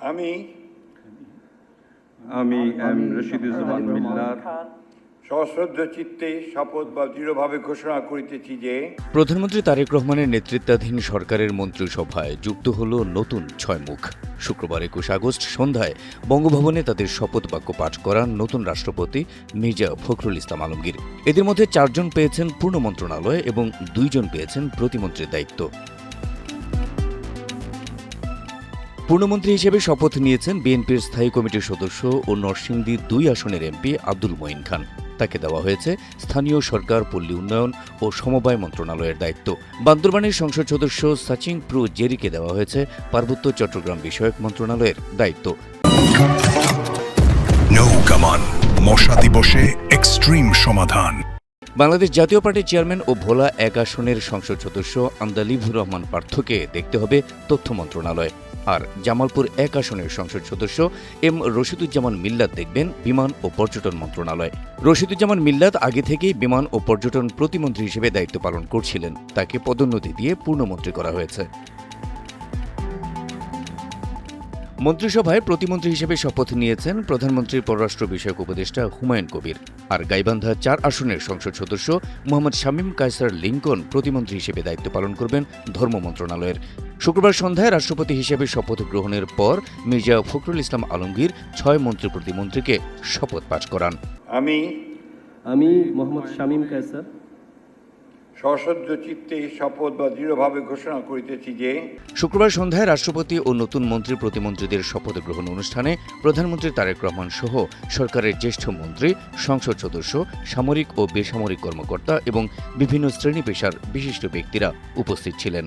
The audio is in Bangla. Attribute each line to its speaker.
Speaker 1: আমি
Speaker 2: এম রশিদুজ্জামান মিল্লাত
Speaker 1: সশ্রদ্ধ চিত্তে শপথ বা দৃঢ়ভাবে ঘোষণা করিতেছি যে
Speaker 3: প্রধানমন্ত্রী তারেক রহমানের নেতৃত্বাধীন সরকারের মন্ত্রিসভায় যুক্ত হল নতুন ৬ মুখ। শুক্রবার ২১ আগস্ট সন্ধ্যায় বঙ্গভবনে তাদের শপথ বাক্য পাঠ করান নতুন রাষ্ট্রপতি মির্জা ফখরুল ইসলাম আলমগীর। এদের মধ্যে ৪ জন পেয়েছেন পূর্ণ মন্ত্রণালয় এবং ২ জন পেয়েছেন প্রতিমন্ত্রীর দায়িত্ব। পূর্ণমন্ত্রী হিসেবে শপথ নিয়েছেন বিএনপির স্থায়ী কমিটির সদস্য ও নরসিংদী ২ আসনের এমপি আব্দুল মঈন খান। তাকে দেওয়া হয়েছে স্থানীয় সরকার, পল্লী উন্নয়ন ও সমবায় মন্ত্রণালয়ের দায়িত্ব। বান্দরবানের সংসদ সদস্য সাচিং প্রু জেরিকে দেওয়া হয়েছে পার্বত্য চট্টগ্রাম বিষয়ক মন্ত্রণালয়ের দায়িত্ব।
Speaker 4: নৌকামান মশা দিবসে এক্সট্রিম সমাধান।
Speaker 3: বাংলাদেশ জাতীয় পার্টির চেয়ারম্যান ও ভোলা ১ আসনের সংসদ সদস্য আন্দালিবুর রহমান পার্থকে দেখতে হবে তথ্য মন্ত্রণালয়, আর জামালপুর ১ আসনের সংসদ সদস্য এম রশিদুজ্জামান মিল্লাত দেখবেন বিমান ও পর্যটন মন্ত্রণালয়। রশিদুজ্জামান মিল্লাত আগে থেকেই বিমান ও পর্যটন প্রতিমন্ত্রী হিসেবে দায়িত্ব পালন করছিলেন। তাকে পদোন্নতি দিয়ে পূর্ণমন্ত্রী করা হয়েছে। মন্ত্রিসভায় প্রতিমন্ত্রী হিসেবে শপথ নিয়েছেন প্রধানমন্ত্রীর পররাষ্ট্র বিষয়ক উপদেষ্টা হুমায়ুন কবির, আর গাইবান্ধা ৪ আসনের সংসদ সদস্য মোহাম্মদ শামীম কায়সার লিংকন প্রতিমন্ত্রী হিসেবে দায়িত্ব পালন করবেন ধর্ম মন্ত্রণালয়ের। শুক্রবার সন্ধ্যায় রাষ্ট্রপতি হিসেবে শপথ গ্রহণের পর মির্জা ফখরুল ইসলাম আলমগীর ৬ মন্ত্রী প্রতিমন্ত্রীকে শপথ পাঠ করান।
Speaker 5: আমি মোহাম্মদ শামীম কায়সার
Speaker 1: সশ্রদ্ধ চিত্তে শপথ বা দৃঢ়ভাবে ঘোষণা করিতেছি যে
Speaker 3: শুক্রবার সন্ধ্যায় রাষ্ট্রপতি ও নতুন মন্ত্রী প্রতিমন্ত্রীদের শপথ গ্রহণ অনুষ্ঠানে প্রধানমন্ত্রী তারেক রহমান সহ সরকারের জ্যেষ্ঠ মন্ত্রী, সংসদ সদস্য, সামরিক ও বেসামরিক কর্মকর্তা এবং বিভিন্ন শ্রেণী পেশার বিশিষ্ট ব্যক্তিরা উপস্থিত ছিলেন।